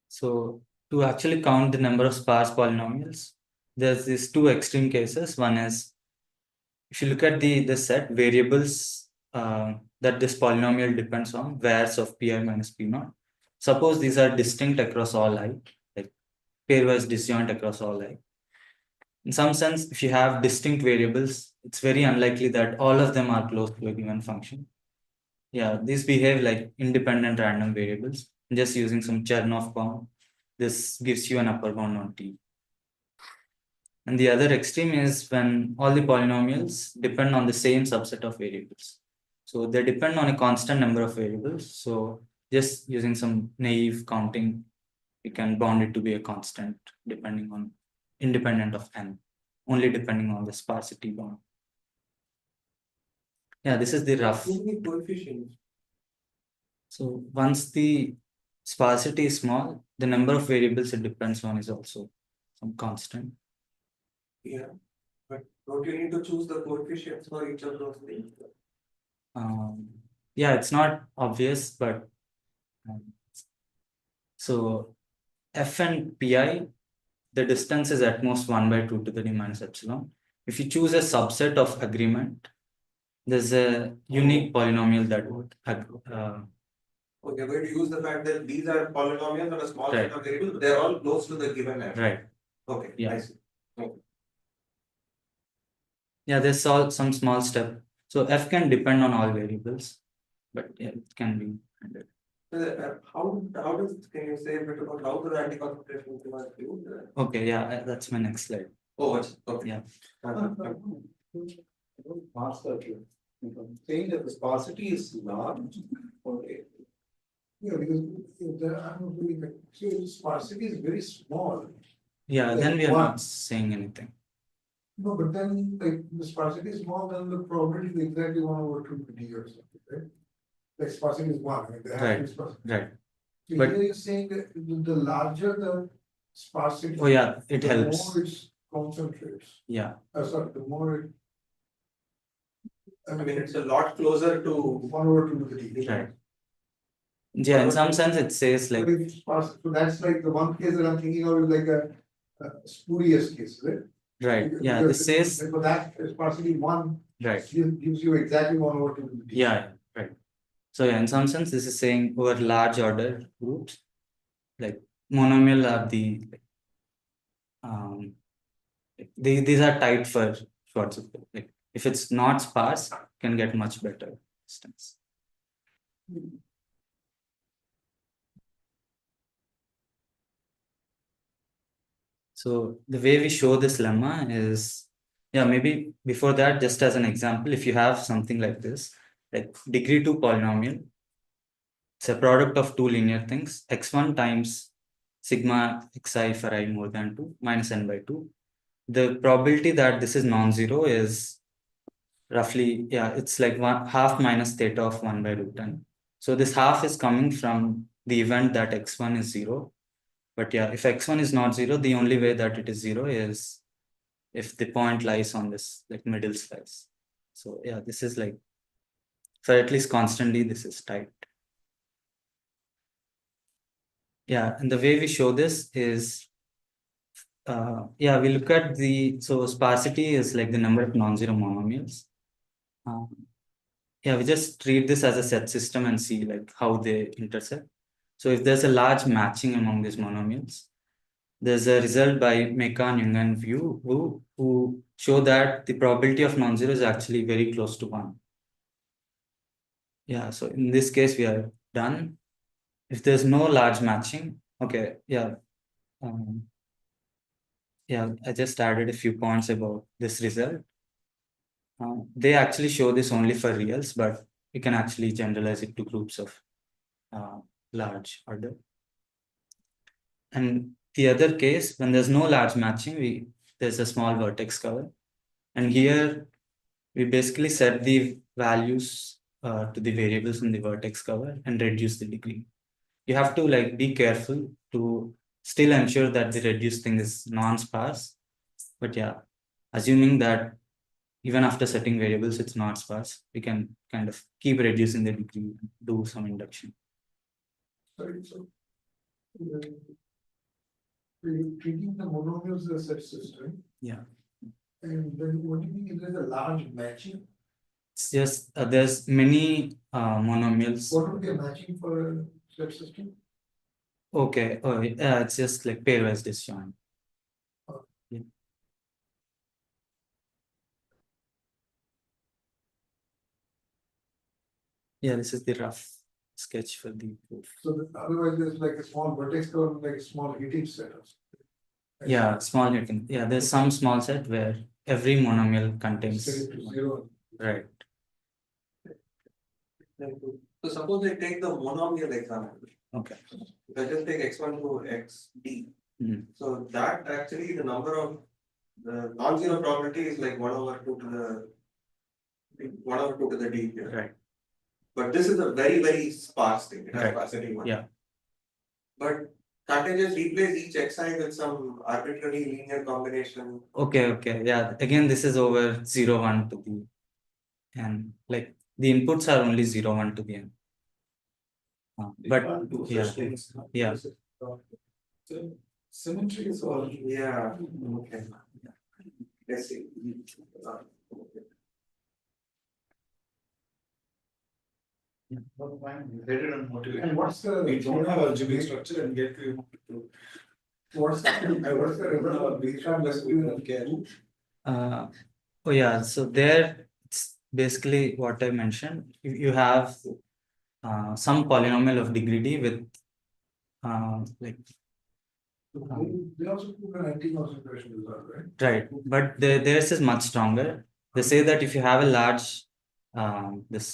So to actually count the number of sparse polynomials, there's these two extreme cases. One is if you look at the set variables that this polynomial depends on, varies of Pi minus P0. Suppose these are distinct across all I, like pairwise disjoint across all I. In some sense, if you have distinct variables, it's very unlikely that all of them are close to a given function. Yeah, these behave like independent random variables. Just using some Chernoff bound, this gives you an upper bound on T. And the other extreme is when all the polynomials depend on the same subset of variables. So they depend on a constant number of variables. So just using some naive counting, you can bound it to be a constant depending on independent of n, only depending on the sparsity bound. Yeah, this is the rough. Coefficients. So once the sparsity is small, the number of variables it depends on is also some constant. Yeah, but don't you need to choose the coefficients for each of those things? Yeah, it's not obvious, but so f and pi, the distance is at most 1/2 to the d minus epsilon. If you choose a subset of agreement, there's a unique polynomial that would Okay, we're going to use the fact that these are polynomials on a small Right. set of variables, they're all close to the given f. right. Okay, Yeah. I see. Yeah, there's some small step. So f can depend on all variables, but yeah, it can be handled. Can you say a bit about how the anti-concentration was used? Okay, yeah, that's my next slide. Oh, okay. Yeah. I don't parse that here. Saying that the sparsity is large. Okay. Yeah, because I'm really, so the sparsity is very small. Yeah, Like then we are one. not saying anything. No, but then like the sparsity is small, then the probability is exactly 1/2 d or something, right? Like sparsity is 1, I mean, they have to be sparsity. Right. So But- here you're saying that the larger the sparsity. Oh yeah, it the helps. more it concentrates, Yeah, sorry, the more it. I mean, it's a lot closer to 1/2 to the d. right. Yeah, in some sense it says like, But if so that's like the one case that I'm thinking of is like a spurious case, right? right, yeah, Because this says, For that sparsity 1 right, gives you exactly 1/2 to the d. yeah, right. So yeah, in some sense this is saying over large order groups, like monomial are the, these are tight for Schwarzschild. Like if it's not sparse, you can get much better distance. So the way we show this lemma is, yeah, maybe before that, just as an example, if you have something like this, like degree 2 polynomial, it's a product of two linear things, x1 times sigma xi for I more than 2 minus n by 2. The probability that this is non-zero is roughly, yeah, it's like half minus theta of 1 by root n. So this half is coming from the event that x1 is 0. But yeah, if x1 is not 0, the only way that it is 0 is if the point lies on this like middle slice. So yeah, this is like, for at least constantly, this is tight. Yeah, and the way we show this is, yeah, we look at so sparsity is like the number of non-zero monomials. Yeah, we just treat this as a set system and see like how they intersect. So if there's a large matching among these monomials, there's a result by Meka and Jung and View who show that the probability of non-zero is actually very close to 1. Yeah, so in this case, we are done. If there's no large matching, okay, yeah. Yeah, I just added a few points about this result. They actually show this only for reals, but you can actually generalize it to groups of large order. And the other case, when there's no large matching, there's a small vertex cover. And here we basically set the values to the variables in the vertex cover and reduce the degree. You have to like be careful to still ensure that the reduced thing is non-sparse. But yeah, assuming that even after setting variables, it's not sparse, we can kind of keep reducing the degree and do some induction. Sorry, so. We're treating the monomials as a set system. Yeah. And then what do you mean if there's a large matching? It's just there's many monomials. What would be a matching for a set system? Okay, oh, it's just like pairwise disjoint. Yeah. Yeah, this is the rough sketch for the proof. So otherwise there's like a small vertex cover, like a small hitting set of. Yeah, small hitting. Yeah, there's some small set where every monomial contains. Set it to 0. Right. So suppose I take the monomial example. Okay. If I just take x1 to xd. Mhm. So that actually the number of the non-zero probability is like 1 over 2 to the d here. Right. But this is a very, very sparse thing. It has Right. sparsity 1. Yeah. But can't I just replace each xi with some arbitrary linear combination? Okay. Yeah. Again, this is over 0, 1 to the n. Like the inputs are only 0, 1 to the n. But yeah. Symmetry is all. Yeah. Okay. Let's see. And what's the? We don't have algebraic structure and yet we want to. What's the result of Bayesian rescue? Oh yeah, so there it's basically what I mentioned. You have some polynomial of degree d with like They also put an anti-concentration result, right? right, but theirs is much stronger. They say that if you have a large this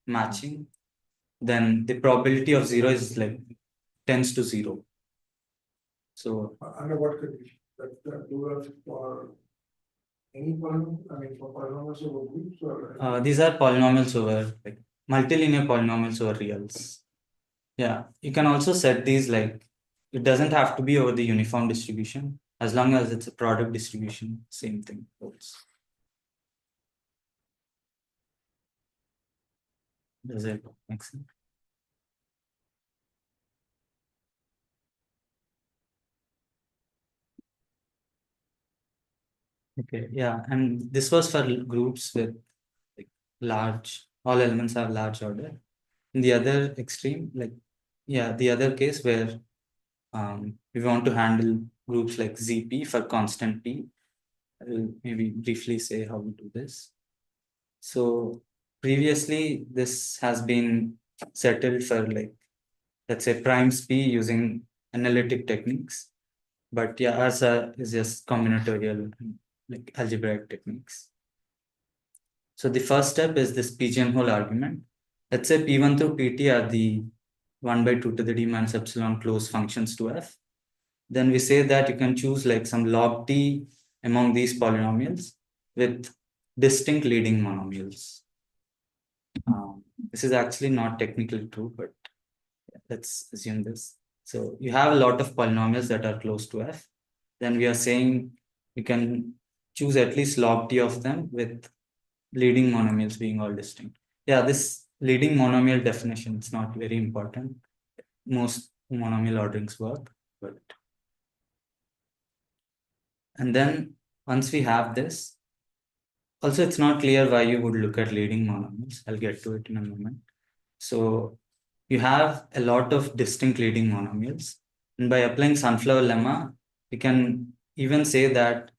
matching, then the probability of 0 is like tends to 0. So Under what condition? That do that for any polynomial, I mean for polynomials over groups or? these are polynomials over like multilinear polynomials over reals. Yeah, you can also set these like it doesn't have to be over the uniform distribution as long as it's a product distribution, same thing holds. Does it make sense? Okay, yeah, and this was for groups with like large, all elements have large order. In the other extreme, like yeah, the other case where we want to handle groups like ZP for constant P. I will maybe briefly say how we do this. So previously, this has been settled for like, let's say primes P using analytic techniques. But yeah, ours is just combinatorial, like algebraic techniques. So the first step is this pigeonhole argument. Let's say P1 through Pt are the 1 by 2 to the d minus epsilon closed functions to f. Then we say that you can choose like some log t among these polynomials with distinct leading monomials. This is actually not technically true, but let's assume this. So you have a lot of polynomials that are close to f. Then we are saying you can choose at least log t of them with leading monomials being all distinct. Yeah, this leading monomial definition is not very important. Most monomial orderings work, but and then once we have this, also it's not clear why you would look at leading monomials. I'll get to it in a moment. So you have a lot of distinct leading monomials, and by applying sunflower lemma, we can even say that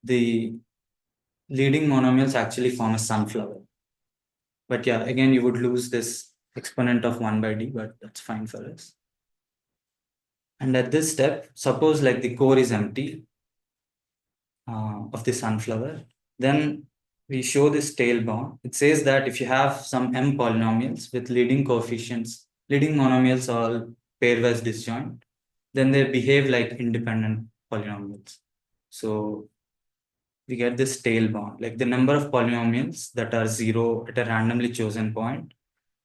the leading monomials actually form a sunflower. But yeah, again, you would lose this exponent of 1 by d, but that's fine for us. And at this step, suppose like the core is empty of the sunflower, then we show this tail bound. It says that if you have some m polynomials with leading coefficients, leading monomials all pairwise disjoint, then they behave like independent polynomials. So we get this tail bound, like the number of polynomials that are 0 at a randomly chosen point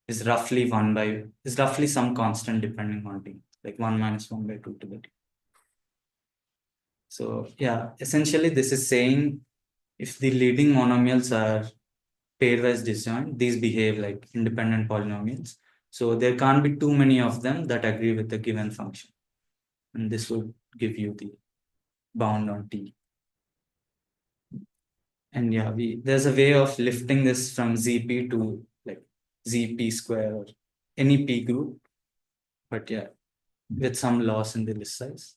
is roughly some constant depending on t, like 1 minus 1 by 2 to the t. So yeah, essentially this is saying if the leading monomials are pairwise disjoint, these behave like independent polynomials. So there can't be too many of them that agree with the given function. And this would give you the bound on t. And yeah, there's a way of lifting this from ZP to like ZP square or any P group, but yeah, with some loss in the list size.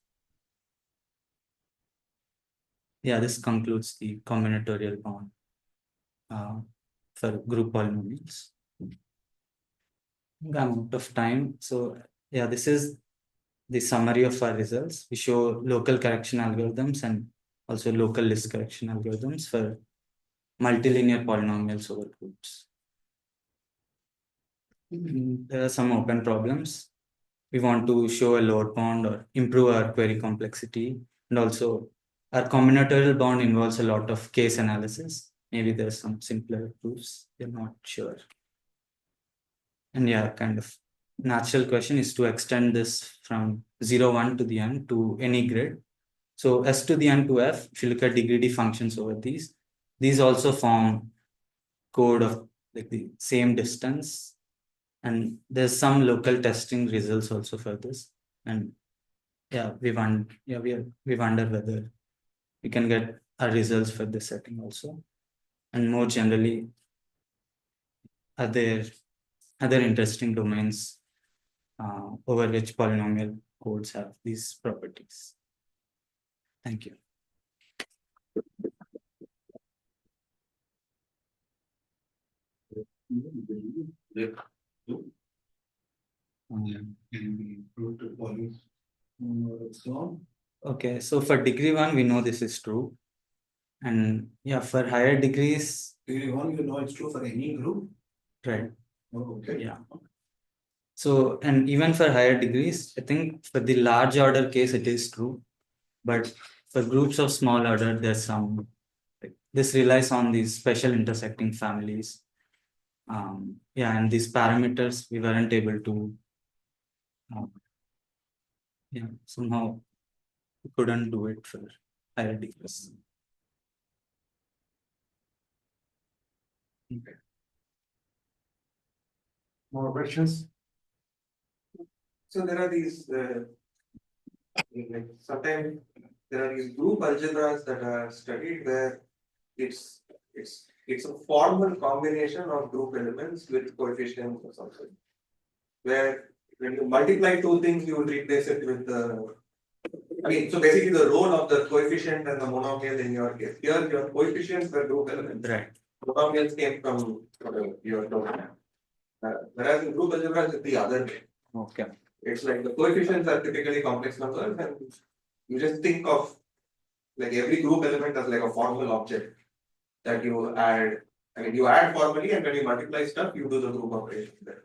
Yeah, this concludes the combinatorial bound for group polynomials. I'm out of time. So yeah, this is the summary of our results. We show local correction algorithms and also local list correction algorithms for multilinear polynomials over groups. There are some open problems. We want to show a lower bound or improve our query complexity. And also our combinatorial bound involves a lot of case analysis. Maybe there's some simpler proofs. We're not sure. And yeah, kind of natural question is to extend this from 0, 1 to the n to any grid. So S to the n to f, if you look at degree d functions over these also form code of like the same distance. And there's some local testing results also for this. And yeah, we wonder whether we can get our results for this setting also. And more generally, are there other interesting domains over which polynomial codes have these properties? Thank you. Okay, so for degree 1, we know this is true. And yeah, for higher degrees, Degree 1, you know it's true for any group? right? Oh, okay. Yeah. So, and even for higher degrees, I think for the large order case, it is true. But for groups of small order, there's some, this relies on these special intersecting families. Yeah, and these parameters, we weren't able to, yeah, somehow we couldn't do it for higher degrees. Okay. More questions? So there are these, like sometimes there are these group algebras that are studied where it's a formal combination of group elements with coefficients or something. Where when you multiply two things, you would replace it with the. I mean, so basically the role of the coefficient and the monomial in your case. Here, your coefficients were group elements. Right. Monomials came from your domain. Whereas in group algebra, it's the other way. Okay. It's like the coefficients are typically complex numbers and you just think of like every group element as like a formal object that you add. I mean, you add formally, and when you multiply stuff, you do the group operation there.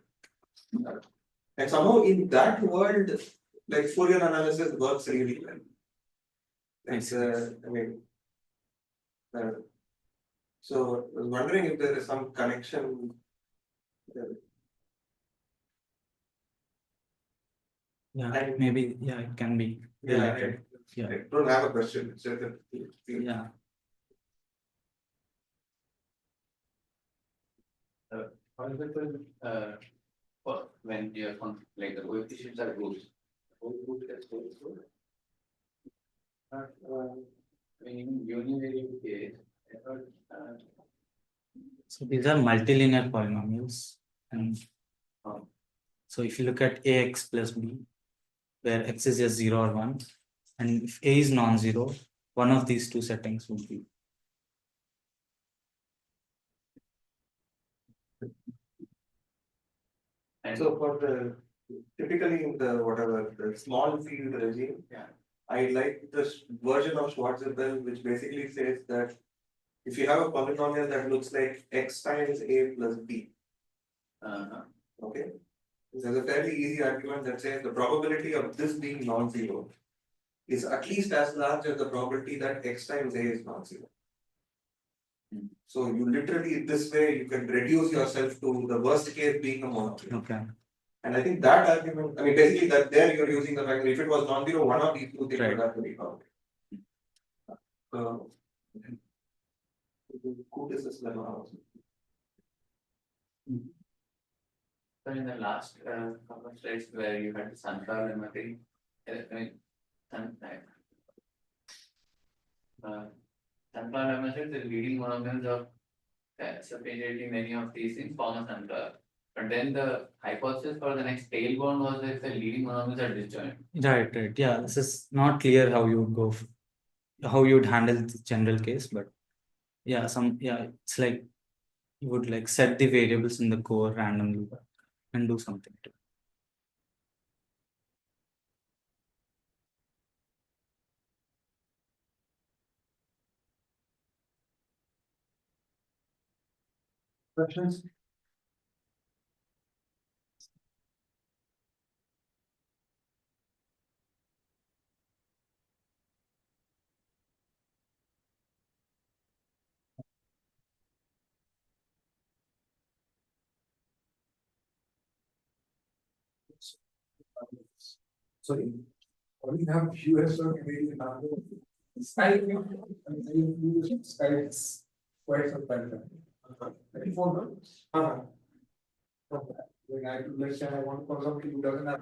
And somehow in that world, like Fourier analysis works really well. It's, I mean, so I was wondering if there is some connection. Yeah, And- maybe, yeah, it can be related. Yeah. I don't have a question. It's just that. Yeah, When your like the coefficients are groups, whole group gets whole group. I mean, even univariate case, I thought, so these are multilinear polynomials, and so if you look at ax plus b, where x is just 0 or 1, and if a is non-zero, one of these two settings would be. And so for the typically in the whatever the small field regime, Yeah. I like this version of Schwarzschild which basically says that if you have a polynomial that looks like x times a plus b, okay, there's a fairly easy argument that says the probability of this being non-zero is at least as large as the probability that x times a is non-zero. So you literally this way you can reduce yourself to the worst case being a monopoly. Okay. And I think that argument, I mean, basically that there you're using the fact that if it was non-zero, one of these two things would have to be found. Who is this lemma also? So in the last couple of slides where you had the sunflower lemma thing, I mean, sunflower lemma says the leading monomials of sufficiently many of these things form a sunflower. But then the hypothesis for the next tailbone was that the leading monomials are disjoint. Right. Yeah, this is not clear how you would go, how you would handle the general case, but yeah, it's like you would like set the variables in the core randomly and do something to it. Questions? Sorry, only have US or Canadian number. Skype, I use Skype quite some time. 24 months. When I let's say I want to call somebody who doesn't have